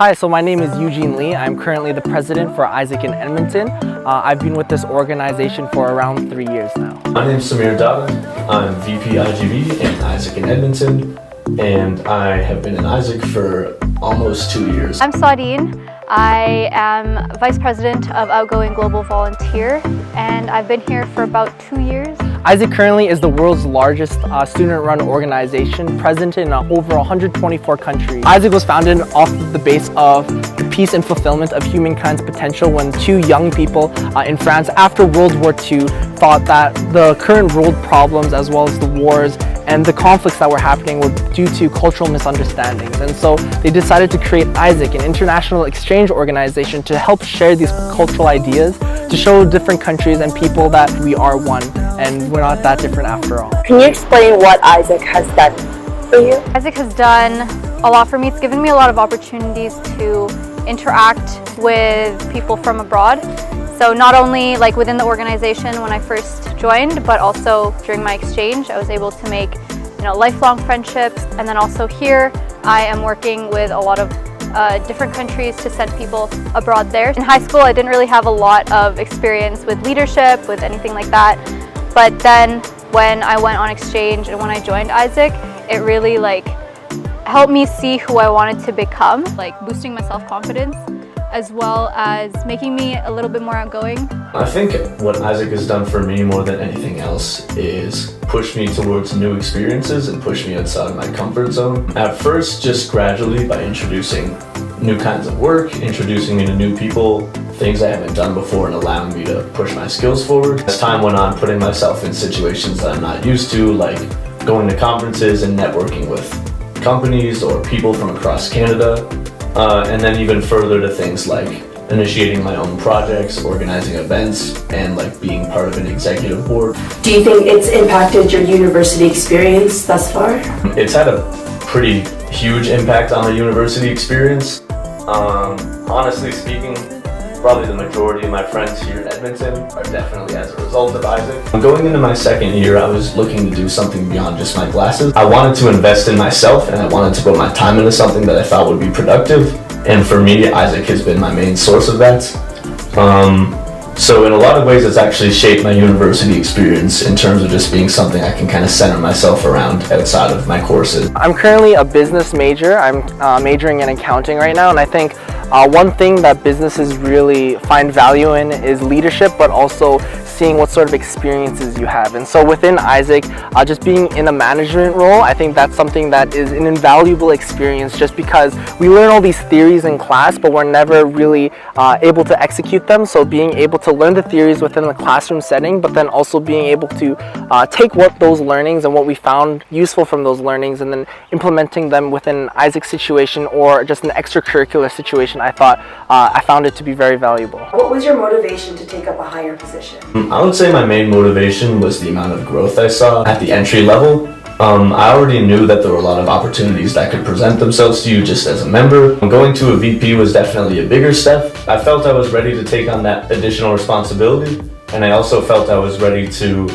Hi, so my name is Eugene Lee. I'm currently the president for aiesec in Edmonton. I've been with this organization for around 3 years now. My name is Samir Dada. I'm VP IGV in aiesec in Edmonton, and I have been in aiesec for almost 2 years. I'm Saudine. I am Vice President of Outgoing Global Volunteer, and I've been here for about 2 years. aiesec currently is the world's largest student-run organization, present in over 124 countries. aiesec was founded off the base of the peace and fulfillment of humankind's potential when two young people in France after World War II thought that the current world problems as well as the wars and the conflicts that were happening were due to cultural misunderstandings. And so they decided to create aiesec, an international exchange organization, to help share these cultural ideas, to show different countries and people that we are one and we're not that different after all. Can you explain what aiesec has done for you? aiesec has done a lot for me. It's given me a lot of opportunities to interact with people from abroad. So not only like within the organization when I first joined, but also during my exchange, I was able to make lifelong friendships. And then also here, I am working with a lot of different countries to send people abroad there. In high school, I didn't really have a lot of experience with leadership, with anything like that. But then when I went on exchange and when I joined aiesec, it really helped me see who I wanted to become, boosting my self-confidence, as well as making me a little bit more outgoing. I think what aiesec has done for me more than anything else is push me towards new experiences and push me outside of my comfort zone. At first, just gradually by introducing new kinds of work, introducing me to new people, things I haven't done before, and allowing me to push my skills forward. As time went on, putting myself in situations that I'm not used to, like going to conferences and networking with companies or people from across Canada. And then even further to things like initiating my own projects, organizing events, and being part of an executive board. Do you think it's impacted your university experience thus far? It's had a pretty huge impact on the university experience. Honestly speaking, probably the majority of my friends here in Edmonton are definitely as a result of aiesec. Going into my second year, I was looking to do something beyond just my classes. I wanted to invest in myself and I wanted to put my time into something that I thought would be productive. And for me, aiesec has been my main source of that. So in a lot of ways, it's actually shaped my university experience in terms of just being something I can kind of center myself around outside of my courses. I'm currently a business major. I'm majoring in accounting right now, and I think one thing that businesses really find value in is leadership, but also seeing what sort of experiences you have. And so within aiesec, just being in a management role, I think that's something that is an invaluable experience, just because we learn all these theories in class, but we're never really able to execute them. So being able to learn the theories within the classroom setting, but then also being able to take those learnings and what we found useful from those learnings and then implementing them within an aiesec situation or just an extracurricular situation, I found it to be very valuable. What was your motivation to take up a higher position? I would say my main motivation was the amount of growth I saw at the entry level. I already knew that there were a lot of opportunities that could present themselves to you just as a member. Going to a VP was definitely a bigger step. I felt I was ready to take on that additional responsibility, and I also felt I was ready to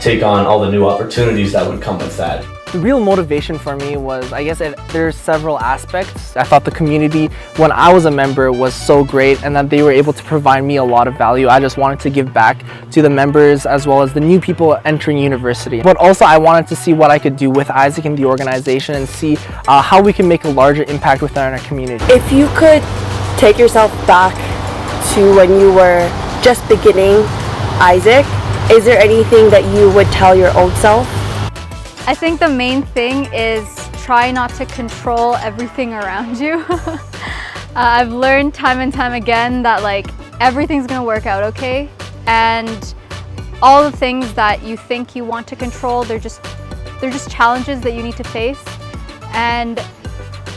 take on all the new opportunities that would come with that. The real motivation for me was, I guess there's several aspects. I thought the community, when I was a member, was so great and that they were able to provide me a lot of value. I just wanted to give back to the members as well as the new people entering university. But also I wanted to see what I could do with aiesec in the organization and see how we can make a larger impact within our community. If you could take yourself back to when you were just beginning aiesec, is there anything that you would tell your old self? I think the main thing is try not to control everything around you. I've learned time and time again that everything's gonna work out okay, and all the things that you think you want to control, they're just challenges that you need to face. And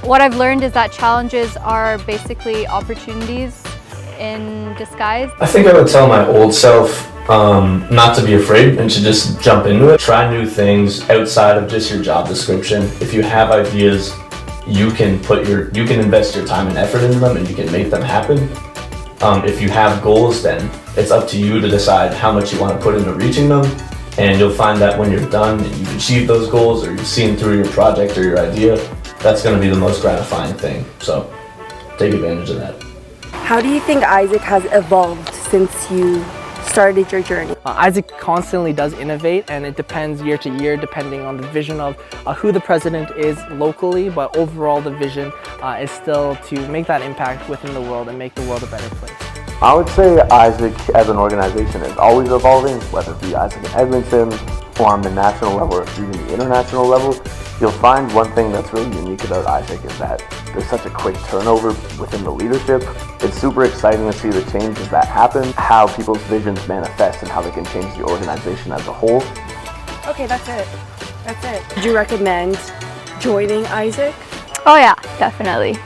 what I've learned is that challenges are basically opportunities in disguise. I think I would tell my old self not to be afraid and to just jump into it. Try new things outside of just your job description. If you have ideas, you can invest your time and effort into them and you can make them happen. If you have goals, then it's up to you to decide how much you want to put into reaching them. And you'll find that when you're done and you've achieved those goals or you've seen through your project or your idea, that's going to be the most gratifying thing. So take advantage of that. How do you think Aiesec has evolved since you started your journey? Aiesec constantly does innovate, and it depends year to year depending on the vision of who the president is locally, but overall the vision is still to make that impact within the world and make the world a better place. I would say aiesec as an organization is always evolving, whether it be aiesec in Edmonton or on the national level or even the international level. You'll find one thing that's really unique about aiesec is that there's such a quick turnover within the leadership. It's super exciting to see the changes that happen, how people's visions manifest, and how they can change the organization as a whole. Okay, that's it. That's it. Would you recommend joining Aiesec? Oh yeah, definitely.